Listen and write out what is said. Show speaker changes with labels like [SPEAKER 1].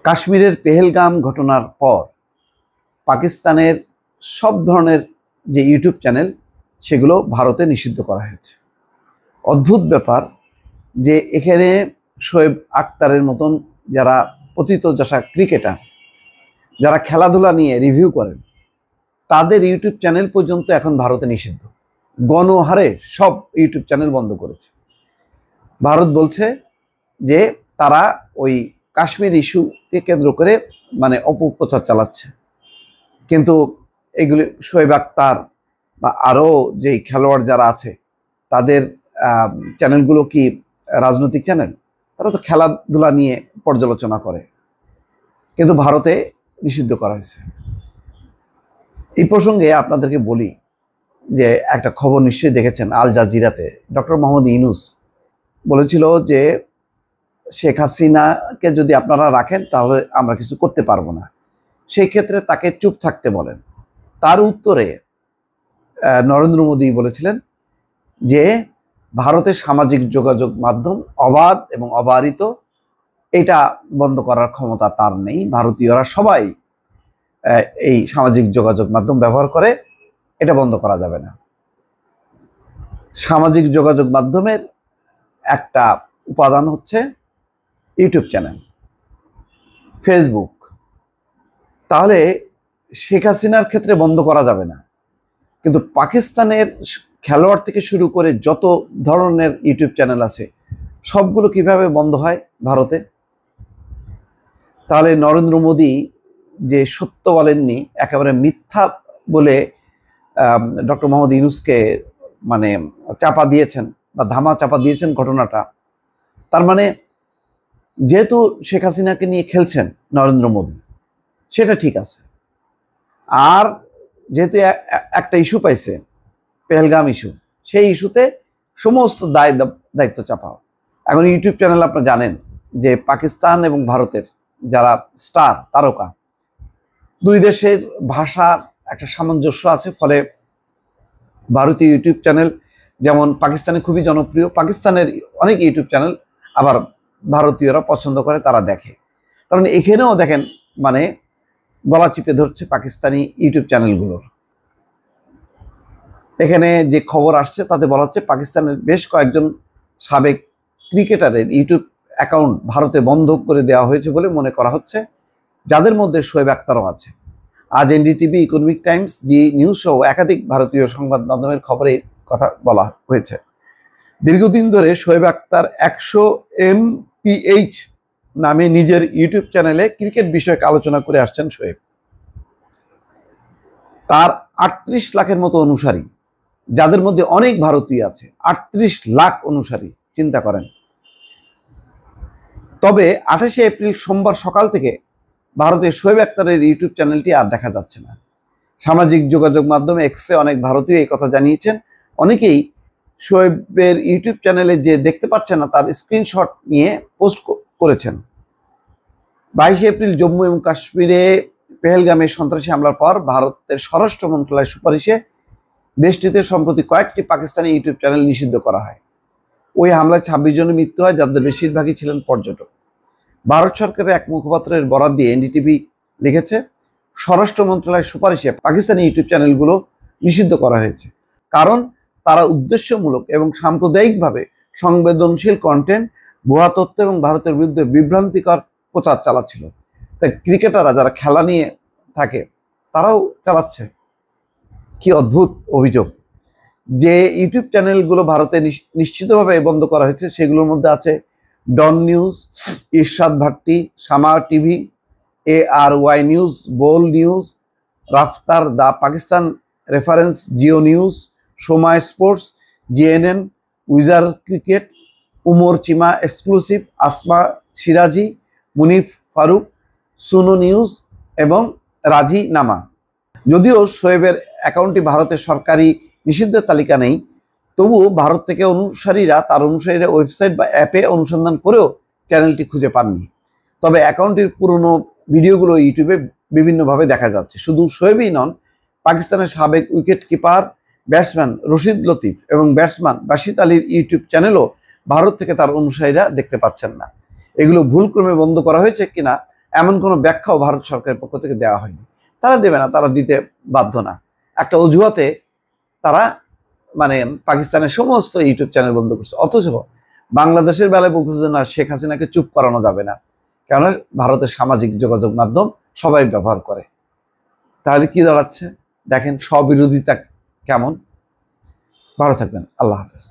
[SPEAKER 1] কাশ্মীরের পেহেলগাম ঘটনার পর পাকিস্তানের সব ধরনের যে ইউটিউব চ্যানেল সেগুলো ভারতে নিষিদ্ধ করা হয়েছে। অদ্ভুত ব্যাপার যে এখানে শোয়েব আক্তারের মতন যারা পতিতযশা ক্রিকেটার, যারা খেলাধুলা নিয়ে রিভিউ করেন, তাদের ইউটিউব চ্যানেল পর্যন্ত এখন ভারতে নিষিদ্ধ। গণহারে সব ইউটিউব চ্যানেল বন্ধ করেছে। ভারত বলছে যে তারা ওই কাশ্মীর ইস্যুকে কেন্দ্র করে অপপ্রচার চালাচ্ছে। কিন্তু এগুলি শোয়েব আক্তার বা আরও যেই খেলোয়াড় যারা আছে তাদের চ্যানেলগুলো কি রাজনৈতিক চ্যানেল? তারা তো খেলাধুলা নিয়ে পর্যালোচনা করে, কিন্তু ভারতে নিষিদ্ধ করা হয়েছে। এই প্রসঙ্গে আপনাদেরকে বলি যে একটা খবর নিশ্চয়ই দেখেছেন, আল জাজিরাতে ডক্টর মোহাম্মদ ইউনূস বলেছিল যে শেখ হাসিনাকে যদি আপনারা রাখেন তাহলে আমরা কিছু করতে পারবো না, সেই ক্ষেত্রে তাকে চুপ থাকতে বলেন। তার উত্তরে নরেন্দ্র মোদী বলেছিলেন যে ভারতের সামাজিক যোগাযোগ মাধ্যম অবাধ এবং অবারিত, এটা বন্ধ করার ক্ষমতা তার নেই। ভারতীয়রা সবাই এই সামাজিক যোগাযোগ মাধ্যম ব্যবহার করে, এটা বন্ধ করা যাবে না। সামাজিক যোগাযোগ মাধ্যমের একটা উপাদান হচ্ছে ইউটিউব চ্যানেল, ফেসবুক। তাহলে শেখ হাসিনার ক্ষেত্রে বন্ধ করা যাবে না, কিন্তু পাকিস্তানের খেলোয়াড় থেকে শুরু করে যত ধরনের ইউটিউব চ্যানেল আছে সবগুলো কিভাবে বন্ধ হয় ভারতে? তাহলে নরেন্দ্র মোদী যে সত্য বলেননি, একেবারে মিথ্যা বলে ডক্টর মোহাম্মদ ইউনূসকে চাপা দিয়েছেন বা ধামা চাপা দিয়েছেন ঘটনাটা। তার যেহেতু শেখ হাসিনাকে নিয়ে খেলছেন নরেন্দ্র মোদী, সেটা ঠিক আছে। আর যেহেতু একটা ইস্যু পাইছে, পেহেলগাম ইস্যু, সেই ইস্যুতে সমস্ত দায়িত্ব চাপাও। এখন ইউটিউব চ্যানেল আপনারা জানেন যে পাকিস্তান এবং ভারতের যারা স্টার তারকা, দুই দেশের ভাষার একটা সামঞ্জস্য আছে, ফলে ভারতীয় ইউটিউব চ্যানেল যেমন পাকিস্তানে খুবই জনপ্রিয়, পাকিস্তানের অনেক ইউটিউব চ্যানেল আবার ভারতীয়রা পছন্দ করে, তারা দেখে। কারণ এখানেও দেখেন গলা চিপে ধরছে পাকিস্তানি ইউটিউব চ্যানেলগুলোর। এখানে যে খবর আসছে তাতে বলা হচ্ছে পাকিস্তানের বেশ কয়েকজন সাবেক ক্রিকেটারের ইউটিউব অ্যাকাউন্ট ভারতে বন্ধ করে দেওয়া হয়েছে বলে মনে করা হচ্ছে, যাদের মধ্যে শোয়েব আক্তারও আছে। আজ এনডিটিভি, ইকোনমিক টাইমস, জি নিউজ সহ একাধিক ভারতীয় সংবাদ মাধ্যমের খবরে কথা বলা হয়েছে। দীর্ঘদিন ধরে শোয়েব আক্তার 100 MPH নামে নিজের ইউটিউব চ্যানেলে ক্রিকেট বিষয়ক আলোচনা করে আসছেন শোয়েব। তার 38 লাখের মতো অনুসারী, যাদের মধ্যে অনেক ভারতীয় আছে। 38 লাখ অনুসারী, চিন্তা করেন। তবে 28 এপ্রিল সোমবার সকাল থেকে ভারতের শোয়েব আক্তারের ইউটিউব চ্যানেলটি আর দেখা যাচ্ছে না। সামাজিক যোগাযোগ মাধ্যমে এক্সে অনেক ভারতীয় এই কথা জানিয়েছেন। অনেকেই শোয়েবের ইউটিউব চ্যানেলে যে দেখতে পাচ্ছেন না তার স্ক্রিনশট নিয়ে পোস্ট করেছেন। 22 এপ্রিল জম্মু এবং কাশ্মীরে পেহেলগামে সন্ত্রাসী হামলার পর ভারতের স্বরাষ্ট্র মন্ত্রণালয়ের সুপারিশে দেশটিতে সম্প্রতি কয়েকটি পাকিস্তানি ইউটিউব চ্যানেল নিষিদ্ধ করা হয়। ওই হামলায় 26 জনের মৃত্যু হয়, যাদের বেশিরভাগই ছিলেন পর্যটক। ভারত সরকারের এক মুখপাত্রের বরাত দিয়ে এনডিটিভি লিখেছে, স্বরাষ্ট্র মন্ত্রণালয়ের সুপারিশে পাকিস্তানি ইউটিউব চ্যানেলগুলো নিষিদ্ধ করা হয়েছে, কারণ তারা উদ্দেশ্যমূলক এবং সাম্প্রদায়িকভাবে সংবেদনশীল কন্টেন্ট, ভুয়া তথ্য এবং ভারতের বিরুদ্ধে বিভ্রান্তিকর প্রচার চালাচ্ছিল। তাই ক্রিকেটাররা যারা খেলা নিয়ে থাকে তারাও চালাচ্ছে। কি অদ্ভুত অভিযোগ! যে ইউটিউব চ্যানেলগুলো ভারতে নিশ্চিতভাবে বন্ধ করা হয়েছে সেগুলোর মধ্যে আছে Dawn News, Irshad Bhatti, Shama TV, ARY News, Bol News, Raftar, The Pakistan Reference, Geo News, Samaa Sports, GNN, উইজার cricket, Umar Cheema exclusive, Asma Shirazi, Munib Farooq, Suno News এবং রাজি নামা। যদিও শোয়েবের অ্যাকাউন্টটি ভারতের সরকারি নিষিদ্ধের তালিকা নেই, তবুও ভারত থেকে তার অনুসারীরা ওয়েবসাইট বা অ্যাপে অনুসন্ধান করেও চ্যানেলটি খুঁজে পাননি। তবে অ্যাকাউন্টটির পুরনো ভিডিওগুলো ইউটিউবে বিভিন্নভাবে দেখা যাচ্ছে। শুধু শোয়েবই নন, পাকিস্তানের সাবেক wicket keeper batsman Rashid Latif এবং ব্যাটসম্যান বাশিত আলীর ইউটিউব চ্যানেলও ভারত থেকে তার অনুসারীরা দেখতে পাচ্ছেন না। এগুলো ভুলক্রমে বন্ধ করা হয়েছে কিনা এমন কোনো ব্যাখ্যাও ভারত সরকারের পক্ষ থেকে দেওয়া হয়নি। তারা দেবে না, তারা দিতে বাধ্য না। একটা অজুহাতে তারা মানে পাকিস্তানের সমস্ত ইউটিউব চ্যানেল বন্ধ করছে, অথচ বাংলাদেশের বেলায় বলতেছে না, শেখ হাসিনাকে চুপ করানো যাবে না, কেননা ভারতের সামাজিক যোগাযোগ মাধ্যম সবাই ব্যবহার করে। তাহলে কি দাঁড়াচ্ছে দেখেন, স্ববিরোধিতা কেমন। ভালো থাকবেন, আল্লাহ হাফেজ।